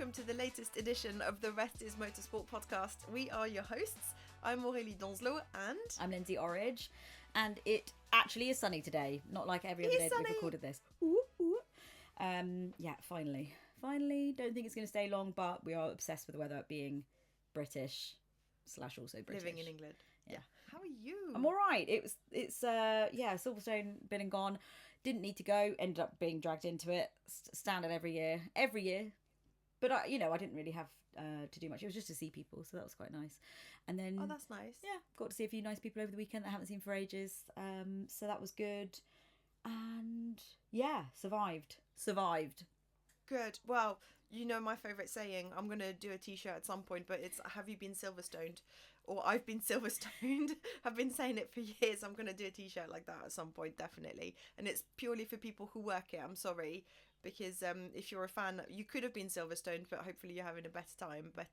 welcome to the latest edition of the Rest is Motorsport podcast. We are your hosts. I'm Aurélie Donzelot and... I'm Lindsay Orridge, and it actually is sunny today, not like every other day that we've recorded this. Ooh, ooh. Yeah, finally. Don't think it's going to stay long, but we are obsessed with the weather being British / also British. Living in England. Yeah. How are you? I'm all right. It's Silverstone been and gone. Didn't need to go. Ended up being dragged into it. Standard every year. But I didn't really have to do much. It was just to see people, so that was quite nice. And then that's nice. Yeah, got to see a few nice people over the weekend that I haven't seen for ages. So that was good. And yeah, survived. Good. Well, you know my favourite saying. I'm going to do a t-shirt at some point, but it's have you been Silverstoned? Or I've been Silverstoned. I've been saying it for years. I'm going to do a t-shirt like that at some point, definitely. And it's purely for people who work it. I'm sorry. Because if you're a fan, you could have been Silverstoned, but hopefully you're having a better time. But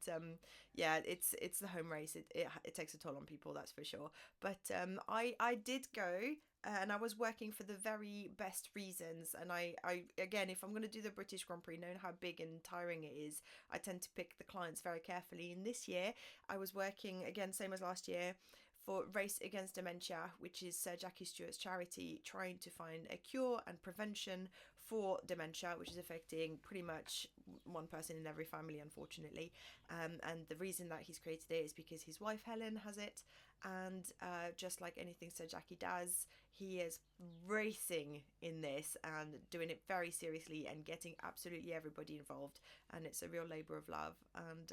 yeah, it's the home race. It takes a toll on people, that's for sure. But I did go. And I was working for the very best reasons. And I again, if I'm going to do the British Grand Prix, knowing how big and tiring it is, I tend to pick the clients very carefully. And this year, I was working, again, same as last year, for Race Against Dementia, which is Sir Jackie Stewart's charity, trying to find a cure and prevention for dementia, which is affecting pretty much one person in every family, unfortunately. And the reason that he's created it is because his wife Helen has it. And just like anything Sir Jackie does, he is racing in this and doing it very seriously and getting absolutely everybody involved. And it's a real labour of love and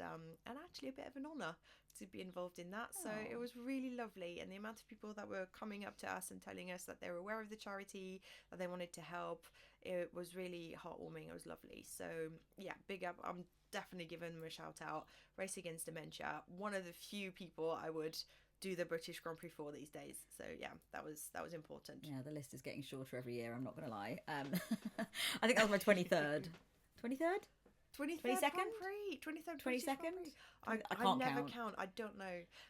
actually a bit of an honour to be involved in that. So it was really lovely. And the amount of people that were coming up to us and telling us that they were aware of the charity, that they wanted to help, it was really heartwarming. It was lovely. So yeah, big up. I'm definitely giving them a shout out. Race Against Dementia, one of the few people I would do the British Grand Prix for these days. So yeah, that was important. Yeah, the list is getting shorter every year, I'm not going to lie. I think that was my 23rd. 23rd? 23rd Grand Prix. 23rd 22nd? I can't never count. I don't know.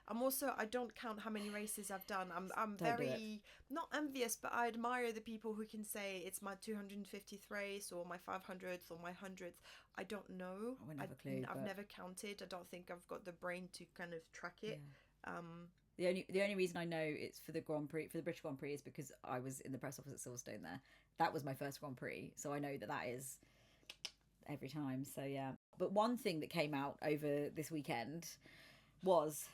I don't count how many races I've done. I'm very not envious, but I admire the people who can say it's my 250th race or my 500th or my 100th. I don't know. I wouldn't have a clue. I've never counted. I don't think I've got the brain to kind of track it. Yeah. The only reason I know it's for the Grand Prix, for the British Grand Prix, is because I was in the press office at Silverstone there. That was my first Grand Prix, so I know that is every time. So yeah. But one thing that came out over this weekend was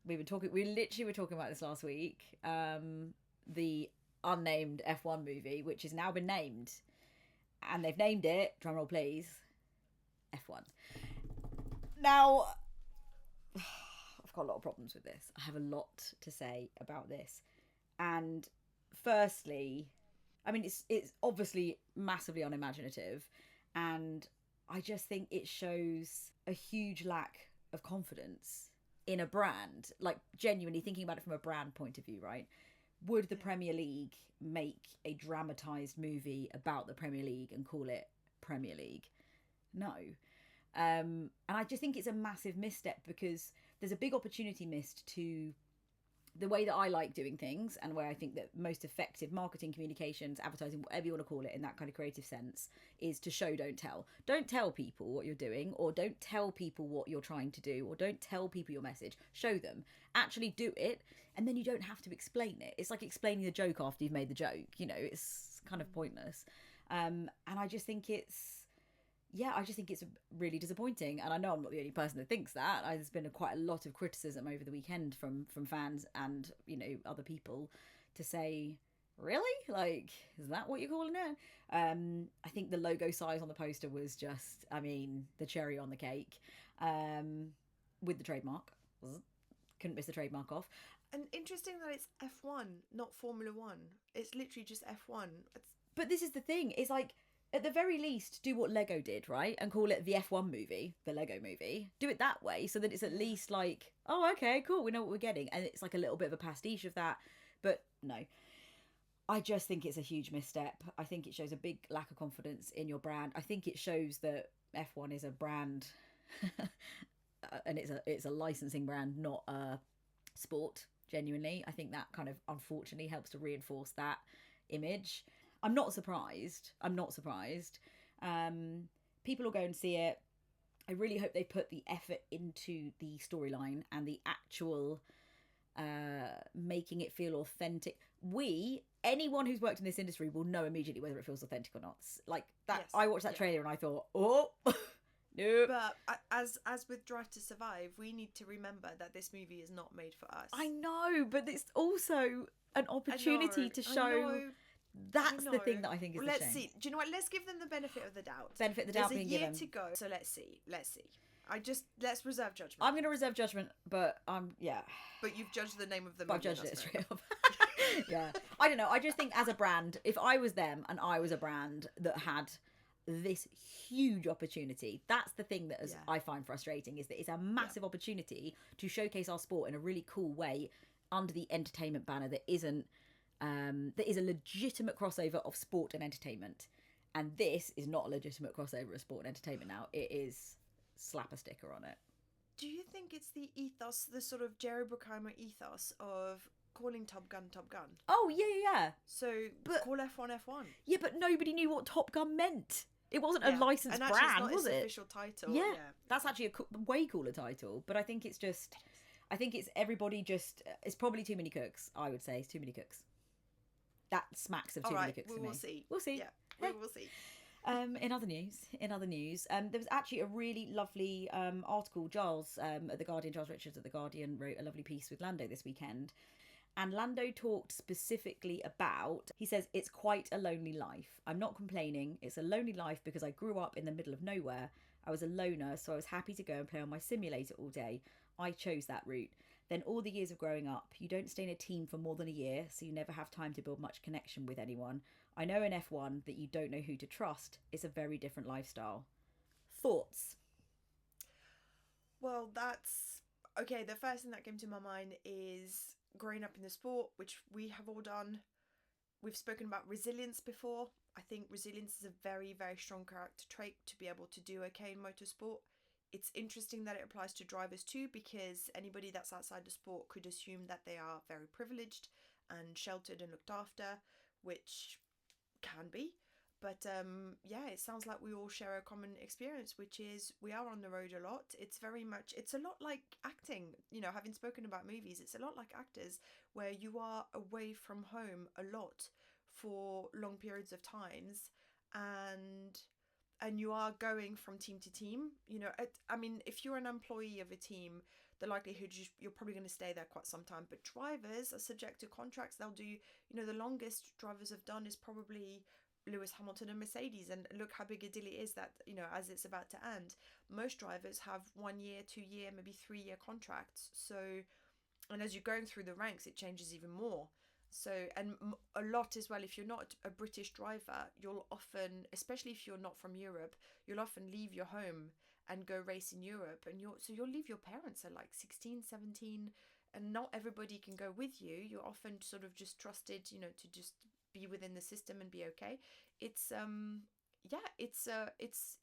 we literally were talking about this last week. The unnamed F1 movie, which has now been named, and they've named it, drumroll please, F1. Now, I've got a lot of problems with this. I have a lot to say about this. And firstly, I mean, it's obviously massively unimaginative. And I just think it shows a huge lack of confidence in a brand. Like, genuinely thinking about it from a brand point of view, right? Would the Premier League make a dramatised movie about the Premier League and call it Premier League? No. And I just think it's a massive misstep because there's a big opportunity missed to the way that I like doing things and where I think that most effective marketing, communications, advertising, whatever you want to call it in that kind of creative sense, is to show, don't tell. Don't tell people what you're doing, or don't tell people what you're trying to do, or don't tell people your message. Show them. Actually do it, and then you don't have to explain it. It's like explaining the joke after you've made the joke. It's kind of pointless. And I just think it's really disappointing. And I know I'm not the only person that thinks that. There's been quite a lot of criticism over the weekend from fans and, other people to say, really? Like, is that what you're calling it? I think the logo size on the poster was just, the cherry on the cake with the trademark. Couldn't miss the trademark off. And interesting that it's F1, not Formula 1. It's literally just F1. But this is the thing. It's like, at the very least, do what Lego did, right? And call it the F1 movie, the Lego movie. Do it that way so that it's at least like, oh, okay, cool, we know what we're getting. And it's like a little bit of a pastiche of that. But no, I just think it's a huge misstep. I think it shows a big lack of confidence in your brand. I think it shows that F1 is a brand and it's a licensing brand, not a sport, genuinely. I think that kind of unfortunately helps to reinforce that image. I'm not surprised. People will go and see it. I really hope they put the effort into the storyline and the actual making it feel authentic. Anyone who's worked in this industry will know immediately whether it feels authentic or not. Like that, Yes. I watched that trailer and I thought, oh, nope. But as with Drive to Survive, we need to remember that this movie is not made for us. I know, but it's also an opportunity to show. That's the thing that I think is the shame. Let's see. Do you know what? Let's give them the benefit of the doubt. Benefit of the doubt There's a being year given. to go, so let's see. Let's reserve judgment. I'm going to reserve judgment, but yeah. But you've judged the name of the movie. But I've judged it straight up. Yeah. I don't know. I just think as a brand, if I was them and I was a brand that had this huge opportunity, that's the thing that I find frustrating, is that it's a massive opportunity to showcase our sport in a really cool way under the entertainment banner that isn't that is a legitimate crossover of sport and entertainment. And this is not a legitimate crossover of sport and entertainment now. It is slap a sticker on it. Do you think it's the ethos, the sort of Jerry Bruckheimer ethos of calling Top Gun Top Gun? Oh, yeah. So call F1 F1. Yeah, but nobody knew what Top Gun meant. It wasn't a licensed brand, it's not was its it? Official title. Yeah, that's actually a way cooler title. But I think it's everybody just. It's probably too many cooks. I would say it's too many cooks. That smacks of too many cooks for me. We'll see. We'll see. Yeah, we will see. In other news, there was actually a really lovely article. Giles at the Guardian, Giles Richards at the Guardian, wrote a lovely piece with Lando this weekend. And Lando talked specifically about, he says, it's quite a lonely life. I'm not complaining. It's a lonely life because I grew up in the middle of nowhere. I was a loner, so I was happy to go and play on my simulator all day. I chose that route. Then all the years of growing up, you don't stay in a team for more than a year, so you never have time to build much connection with anyone. I know in F1 that you don't know who to trust. It's a very different lifestyle. Thoughts? Well, that's... Okay, the first thing that came to my mind is growing up in the sport, which we have all done. We've spoken about resilience before. I think resilience is a very, very strong character trait to be able to do okay in motorsport. It's interesting that it applies to drivers too, because anybody that's outside the sport could assume that they are very privileged and sheltered and looked after, which can be. But it sounds like we all share a common experience, which is we are on the road a lot. It's a lot like acting, having spoken about movies, it's a lot like actors, where you are away from home a lot for long periods of times, and you are going from team to team. If you're an employee of a team, the likelihood you're probably going to stay there quite some time. But drivers are subject to contracts. They'll do, the longest drivers have done is probably Lewis Hamilton and Mercedes, and look how big a deal it is that, as it's about to end. Most drivers have 1 year, 2 year, maybe 3 year contracts. So, and as you're going through the ranks, it changes even more. So, and a lot as well, if you're not a British driver, you'll often, especially if you're not from Europe, you'll often leave your home and go race in Europe, and you'll leave your parents at like 16, 17, and not everybody can go with you. You're often sort of just trusted, to just be within the system and be okay. It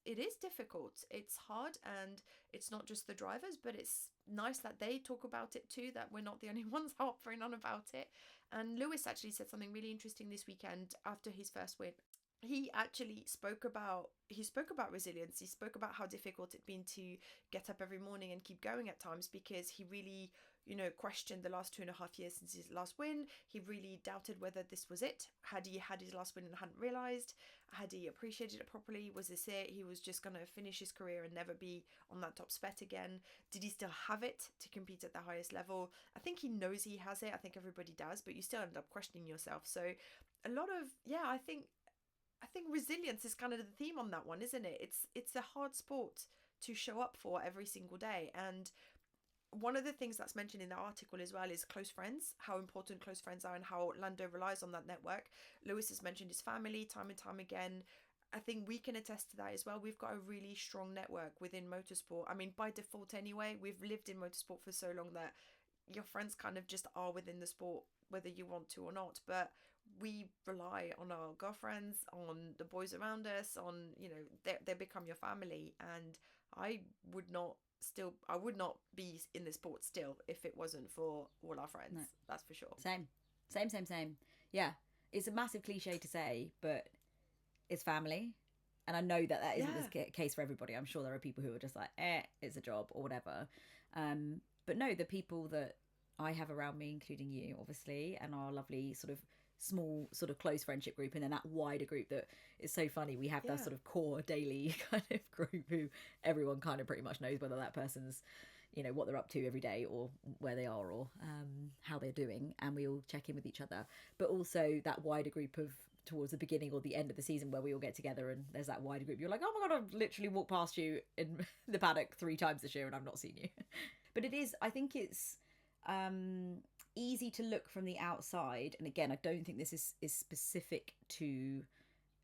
is difficult. It's hard, and it's not just the drivers, but it's nice that they talk about it too, that we're not the only ones harping on about it. And Lewis actually said something really interesting this weekend after his first win. He actually spoke about resilience. He spoke about how difficult it'd been to get up every morning and keep going at times, because he really, questioned the last 2.5 years since his last win. He really doubted whether this was it. Had he had his last win and hadn't realised? Had he appreciated it properly? Was this it? He was just going to finish his career and never be on that top spec again. Did he still have it to compete at the highest level? I think he knows he has it. I think everybody does, but you still end up questioning yourself. So a lot of, I think resilience is kind of the theme on that one, isn't it? It's a hard sport to show up for every single day. And one of the things that's mentioned in the article as well is close friends, how important close friends are and how Lando relies on that network. Lewis has mentioned his family time and time again. I think we can attest to that as well. We've got a really strong network within motorsport. By default anyway, we've lived in motorsport for so long that your friends kind of just are within the sport, whether you want to or not. But we rely on our girlfriends, on the boys around us, on, they become your family. And I would not be in the sport still if it wasn't for all our friends. No. That's for sure. Same. Yeah, it's a massive cliche to say, but it's family. And I know that that isn't Yeah. the case for everybody. I'm sure there are people who are just like, it's a job or whatever. But no, the people that I have around me, including you, obviously, and our lovely sort of small, sort of close friendship group, and then that wider group that is so funny. We have that Yeah. sort of core daily kind of group who everyone kind of pretty much knows whether that person's, what they're up to every day or where they are or how they're doing. And we all check in with each other. But also that wider group of towards the beginning or the end of the season where we all get together and there's that wider group. You're like, oh my God, I've literally walked past you in the paddock 3 times this year and I've not seen you. But I think it's easy to look from the outside. And again, I don't think this is specific to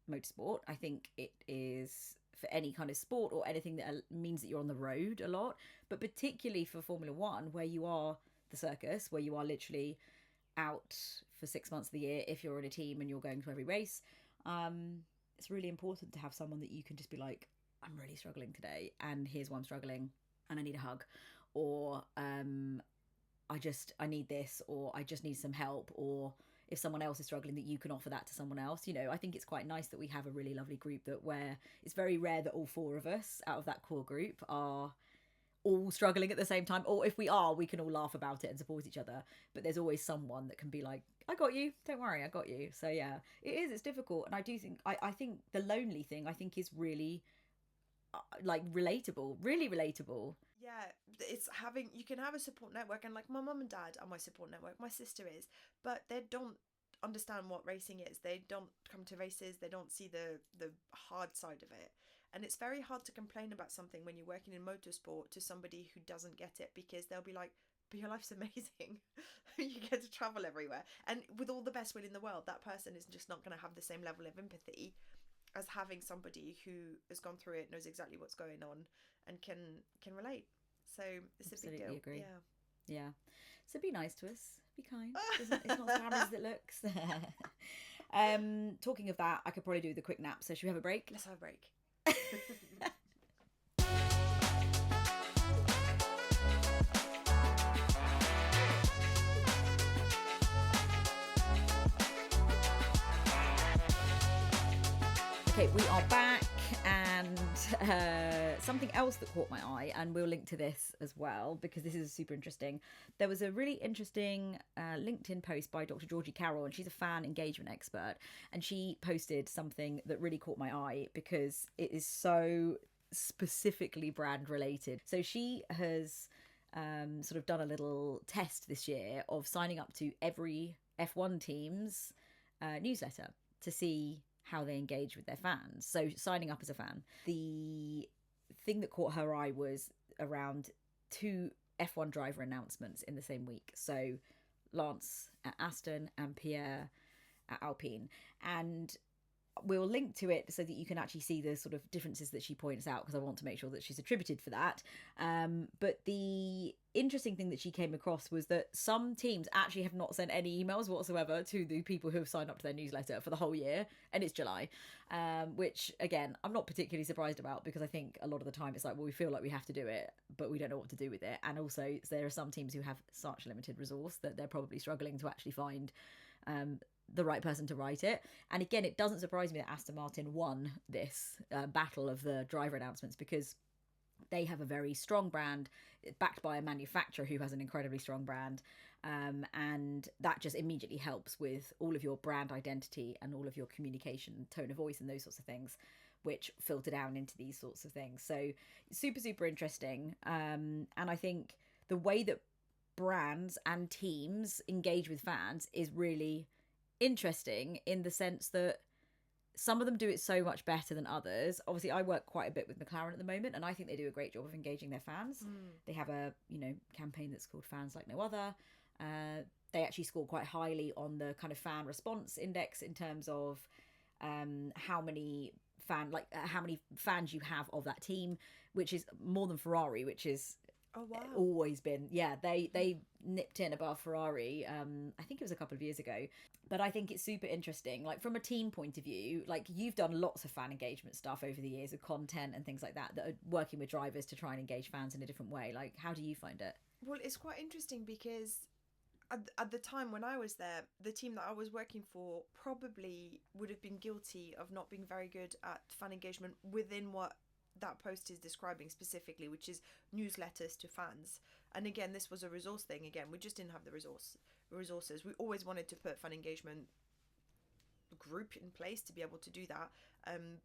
motorsport. I think it is for any kind of sport or anything that means that you're on the road a lot, but particularly for Formula One, where you are the circus, where you are literally out for 6 months of the year if you're in a team and you're going to every race. It's really important to have someone that you can just be like, I'm really struggling today and here's why I'm struggling and I need a hug, or I need this, or I just need some help, or if someone else is struggling, that you can offer that to someone else. I think it's quite nice that we have a really lovely group where it's very rare that all 4 of us out of that core group are all struggling at the same time, or if we are, we can all laugh about it and support each other, but there's always someone that can be like, I got you, don't worry, I got you. So yeah, it's difficult. And I do think I think the lonely thing I think is really like relatable, really relatable. Yeah, it's you can have a support network, and like my mum and dad are my support network, my sister is, but they don't understand what racing is. They don't come to races, they don't see the hard side of it. And it's very hard to complain about something when you're working in motorsport to somebody who doesn't get it, because they'll be like, but your life's amazing. You get to travel everywhere. And with all the best will in the world, that person is just not going to have the same level of empathy as having somebody who has gone through it, knows exactly what's going on, and can relate. So it's Absolutely a big deal. agree. Yeah. Yeah. So be nice to us. Be kind. It's not as glamorous as it looks. Talking of that, I could probably do the quick nap. So should we have a break? Let's have a break. Okay, we are back, and something else that caught my eye, and we'll link to this as well because this is super interesting. There was a really interesting LinkedIn post by Dr. Georgie Carroll, and she's a fan engagement expert, and she posted something that really caught my eye because it is so specifically brand related. So she has sort of done a little test this year of signing up to every F1 team's newsletter to see how they engage with their fans. So signing up as a fan. The thing that caught her eye was around 2 F1 driver announcements in the same week. So Lance at Aston and Pierre at Alpine. And we'll link to it so that you can actually see the sort of differences that she points out, because I want to make sure that she's attributed for that. But the interesting thing that she came across was that some teams actually have not sent any emails whatsoever to the people who have signed up to their newsletter for the whole year, and it's July, which again I'm not particularly surprised about, because I think a lot of the time it's like, well, we feel like we have to do it but we don't know what to do with it. And also there are some teams who have such limited resource that they're probably struggling to actually find the right person to write it. And again, it doesn't surprise me that Aston Martin won this battle of the driver announcements, because they have a very strong brand backed by a manufacturer who has an incredibly strong brand, and that just immediately helps with all of your brand identity and all of your communication, tone of voice and those sorts of things, which filter down into these sorts of things. So super interesting. And I think the way that brands and teams engage with fans is really interesting, in the sense that some of them do it so much better than others. Obviously, I work quite a bit with McLaren at the moment, and I think they do a great job of engaging their fans. They have a campaign that's called Fans Like No Other. They actually score quite highly on the kind of fan response index in terms of how many fans you have of that team, which is more than Ferrari, which is always been, they nipped in above Ferrari. I think it was a couple of years ago. But I think it's super interesting, like from a team point of view. Like, you've done lots of fan engagement stuff over the years with content and things like that are working with drivers to try and engage fans in a different way. Like, how do you find it? Well, it's quite interesting because at the time when I was there, the team that I was working for probably would have been guilty of not being very good at fan engagement within what that post is describing specifically, which is newsletters to fans. And again, this was a resource thing. Again, we just didn't have the resources. We always wanted to put fan engagement group in place to be able to do that,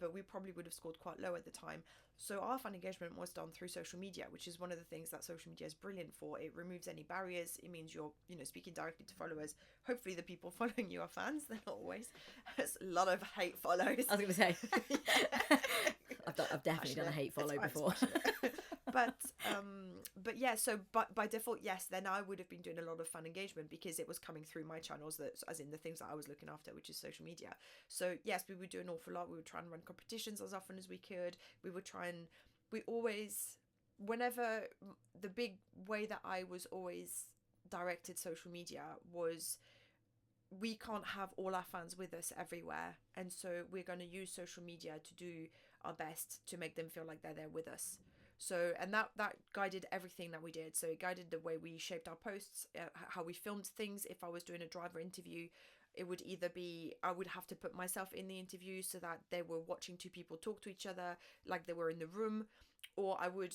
but we probably would have scored quite low at the time. So our fan engagement was done through social media, which is one of the things that social media is brilliant for. It removes any barriers. It means you're, speaking directly to followers. Hopefully the people following you are fans. They're not always. There's a lot of hate follows. I was going to say. I've definitely done a hate follow before. But yeah, so by default, yes, then I would have been doing a lot of fan engagement because it was coming through my channels, that, as in the things that I was looking after, which is social media. So yes, we would do an awful lot. We would try and run competitions as often as we could. We always, whenever, the big way that I was always directed social media was, we can't have all our fans with us everywhere, and so we're going to use social media to do our best to make them feel like they're there with us. So, and that guided everything that we did. So it guided the way we shaped our posts, how we filmed things. If I was doing a driver interview, it would either be, I would have to put myself in the interview so that they were watching two people talk to each other like they were in the room, or I would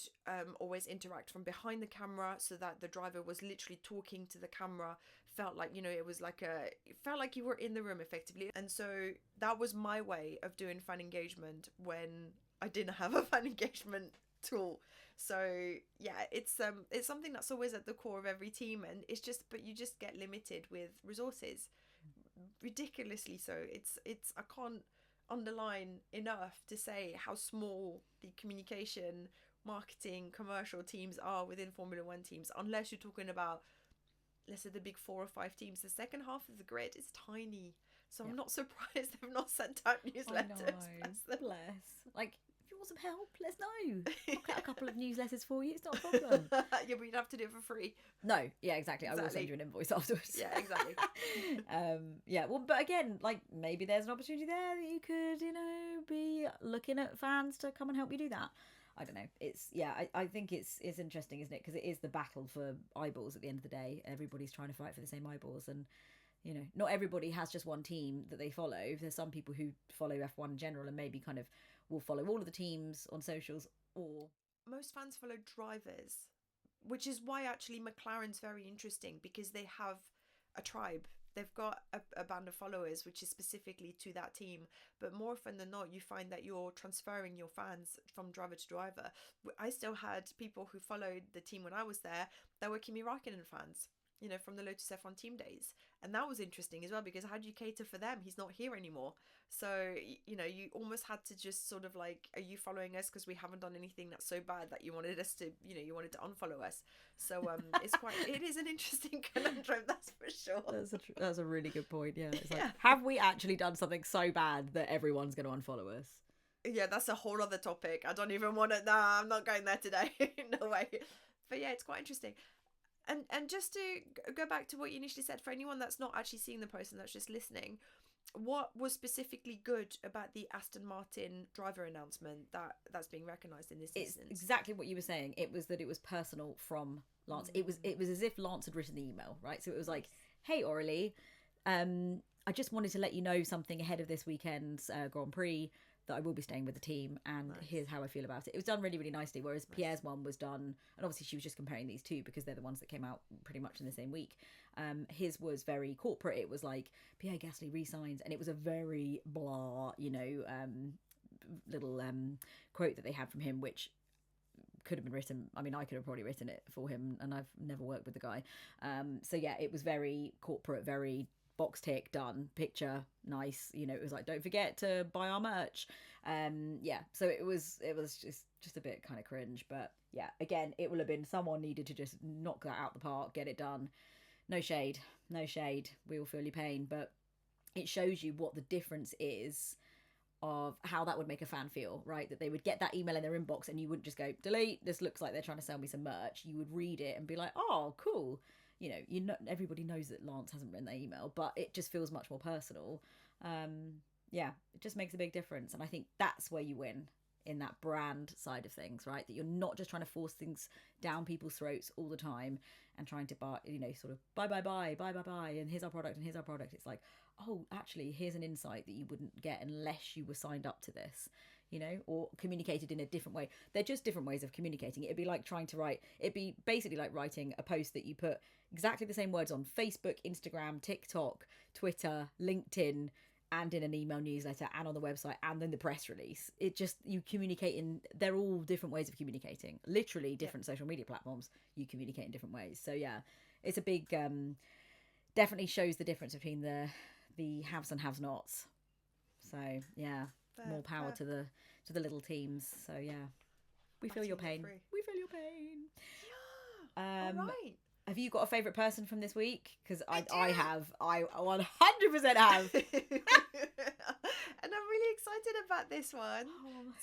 always interact from behind the camera so that the driver was literally talking to the camera, felt like, it felt like you were in the room effectively. And so that was my way of doing fan engagement when I didn't have a fan engagement tool. So yeah, it's something that's always at the core of every team, and but you just get limited with resources, ridiculously so. It's I can't underline enough to say how small the communication, marketing, commercial teams are within Formula One teams, unless you're talking about, let's say, the big 4 or 5 teams. The second half of the grid is tiny, so I'm not surprised they've not sent out newsletters. Bless. Like, if you want some help, let us know. I'll get a couple of newsletters for you. It's not a problem. Yeah, but you'd have to do it for free. No, yeah, exactly. I will send you an invoice afterwards. Yeah, exactly. Yeah, well, but again, like, maybe there's an opportunity there that you could, be looking at fans to come and help you do that. I don't know. I think it's interesting, isn't it? Because it is the battle for eyeballs at the end of the day. Everybody's trying to fight for the same eyeballs, and not everybody has just one team that they follow. There's some people who follow F1 in general and maybe kind of will follow all of the teams on socials, or most fans follow drivers, which is why actually McLaren's very interesting, because they have a tribe. They've got a band of followers which is specifically to that team, but more often than not you find that you're transferring your fans from driver to driver. I still had people who followed the team when I was there that were Kimi Räikkönen fans, from the Lotus F1 team days, and that was interesting as well, because how do you cater for them? He's not here anymore, so you almost had to just sort of like, are you following us because we haven't done anything that's so bad that you wanted us to, you wanted to unfollow us? So it is an interesting conundrum, that's for sure. That's a really good point. Yeah, it's like, have we actually done something so bad that everyone's going to unfollow us? Yeah, that's a whole other topic. I don't even want to. Nah, I'm not going there today. No way. But yeah, it's quite interesting. And just to go back to what you initially said, for anyone that's not actually seeing the post and that's just listening, what was specifically good about the Aston Martin driver announcement that's being recognised in this instance? It's exactly what you were saying. It was that it was personal from Lance. It was as if Lance had written the email, right? So it was like, hey, Aurelie, I just wanted to let you know something ahead of this weekend's Grand Prix, that I will be staying with the team, and here's how I feel about it. It was done really, really nicely, whereas Pierre's one was done, and obviously she was just comparing these two because they're the ones that came out pretty much in the same week. His was very corporate. It was like, Pierre Gasly resigns, and it was a very blah, little quote that they had from him, which could have been written. I mean, I could have probably written it for him, and I've never worked with the guy. So yeah, it was very corporate, very box tick, done, picture, nice. It was like, don't forget to buy our merch. So it was just a bit kind of cringe, but yeah, again, it will have been someone needed to just knock that out the park, get it done. No shade, we all feel your pain, but it shows you what the difference is of how that would make a fan feel, right? That they would get that email in their inbox and you wouldn't just go, delete, this looks like they're trying to sell me some merch. You would read it and be like, oh, cool. Everybody knows that Lance hasn't written that email, but it just feels much more personal. It just makes a big difference, and I think that's where you win. in that brand side of things, right? That you're not just trying to force things down people's throats all the time and trying to buy, sort of buy, and here's our product and here's our product. It's like, oh, actually, here's an insight that you wouldn't get unless you were signed up to this, or communicated in a different way. They're just different ways of communicating. It'd be like it'd be basically like writing a post that you put exactly the same words on Facebook, Instagram, TikTok, Twitter, LinkedIn, and in an email newsletter, and on the website, and then the press release. It just, you communicate they're all different ways of communicating. Literally different social media platforms, you communicate in different ways. So yeah, it's a big, definitely shows the difference between the haves and have-nots. So yeah, more power to the little teams. So yeah, we feel your pain. We feel your pain. Yeah. All right. Have you got a favourite person from this week? Because I have. I 100% have. And I'm really excited about this one.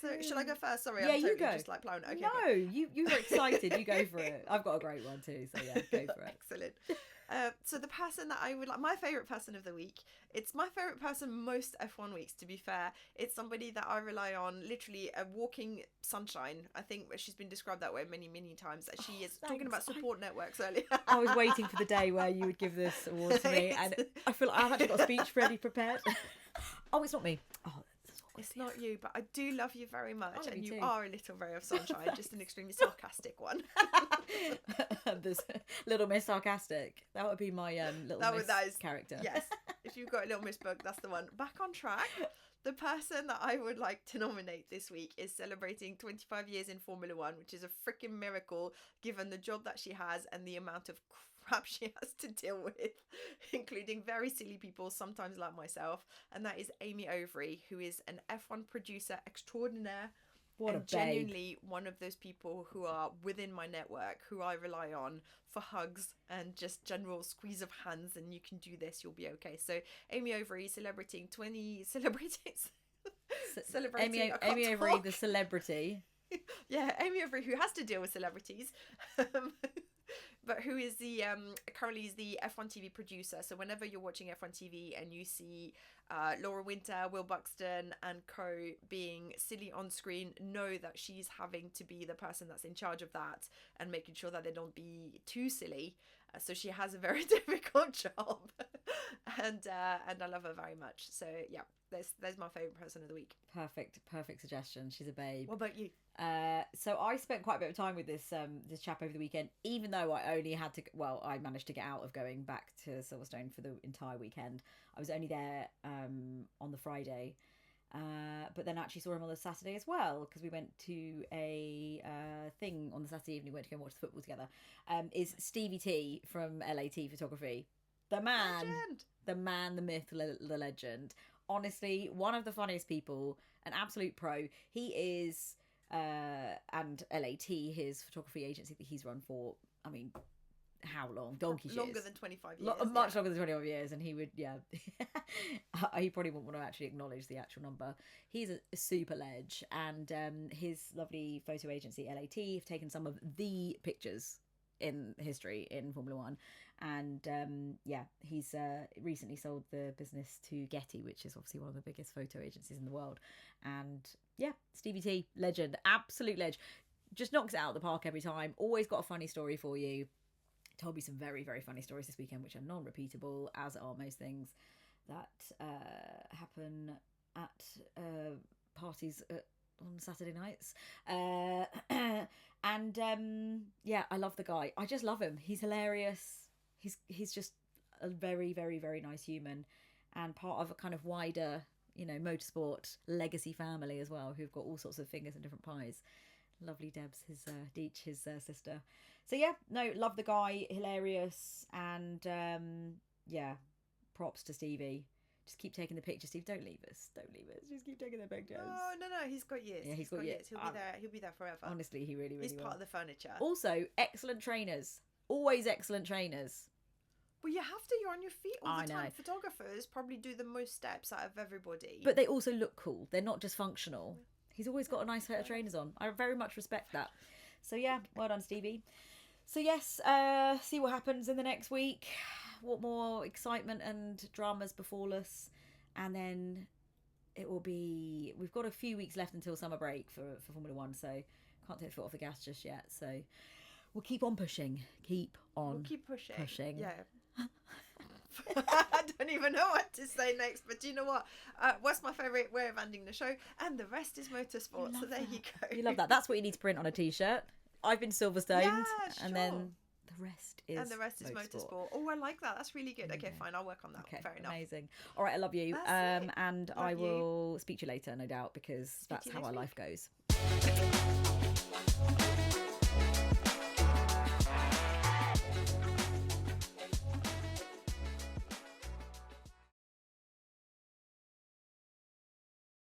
So shall I go first? Sorry, yeah, I'm totally you go. Just like plowing. Okay, no, okay. You were excited. You go for it. I've got a great one too. So yeah, go for it. Excellent. So the person that I would like, my favourite person of the week, it's my favourite person most F1 weeks, to be fair. It's somebody that I rely on, literally a walking sunshine. I think she's been described that way many, many times. That she is talking about support networks earlier. I was waiting for the day where you would give this award to me, and I feel like I've actually got a speech ready prepared. Oh, it's not me. Oh, it's not you, but I do love you very much, and you too. are a little ray of sunshine, just an extremely sarcastic one. This Little Miss Sarcastic. That would be my Little Miss character. Yes, if you've got a Little Miss book, that's the one. Back on track. The person that I would like to nominate this week is celebrating 25 years in Formula One, which is a freaking miracle given the job that she has and the amount of crap she has to deal with, including very silly people, sometimes like myself. And that is Amy Overy, who is an F1 producer extraordinaire. What and a babe. Genuinely one of those people who are within my network, who I rely on for hugs and just general squeeze of hands, and you can do this, you'll be okay. So Amy Overy celebrating Amy Overy, the celebrity. Yeah, Amy Overy, who has to deal with celebrities, but who is the currently is the F1 TV producer. So whenever you're watching F1 TV and you see Laura Winter, Will Buxton and co being silly on screen, know that she's having to be the person that's in charge of that and making sure that they don't be too silly. So she has a very difficult job, and I love her very much. So yeah, there's my favourite person of the week. Perfect suggestion. She's a babe. What about you? So I spent quite a bit of time with this chap over the weekend, even though I only had to. Well, I managed to get out of going back to Silverstone for the entire weekend. I was only there on the Friday. But then actually saw him on the Saturday as well, because we went to a thing on the Saturday evening. We went to go and watch the football together. Is Stevie T from LAT Photography. The man, the myth, the legend. Honestly, one of the funniest people, an absolute pro. He is, and LAT, his photography agency that he's run for, I mean, how long? Donkey Longer than 25 years. Much longer than 25 years. And he would, yeah. He probably wouldn't want to actually acknowledge the actual number. He's a super ledge. And his lovely photo agency, LAT, have taken some of the pictures in history in Formula One. And yeah, he's recently sold the business to Getty, which is obviously one of the biggest photo agencies in the world. And yeah, Stevie T, legend, absolute legend. Just knocks it out of the park every time. Always got a funny story for you. Told me some very, very funny stories this weekend, which are non-repeatable, as are most things that happen at parties on Saturday nights. And yeah, I love the guy. I just love him. He's hilarious. He's just a very, very, very nice human, and part of a kind of wider, motorsport legacy family as well, who've got all sorts of fingers in different pies. Lovely Debs, his Deech, his sister. So yeah, no, love the guy, hilarious, and yeah, props to Stevie. Just keep taking the pictures, Steve. Don't leave us. Just keep taking the pictures. Oh no, he's got years. Yeah, he's got years. He'll be there forever. Honestly, he really, really He's will. part of the furniture. Also, excellent trainers. Always excellent trainers. Well, you have to. You're on your feet all the time. Know. Photographers probably do the most steps out of everybody. But they also look cool. They're not just functional. He's always got a nice set of trainers on. I very much respect that. So yeah, well done, Stevie. So yes, see what happens in the next week. What more excitement and dramas befall us. And then it will be. We've got a few weeks left until summer break for Formula One, so can't take the foot off the gas just yet. So we'll keep on pushing. We'll keep pushing. Yeah. I don't even know what to say next, but do you know what? What's my favourite way of ending the show? And the rest is motorsport. So there you go. You love that. That's what you need to print on a t-shirt. I've been Silverstoned, Yeah, and then the rest is motorsport. Oh, I like that. That's really good. Okay, fine. I'll work on that. Okay, Fair enough. amazing. All right, I love you. That's it. And Love I you. will speak to you later, no doubt, because Speak that's to you how next our week. life goes.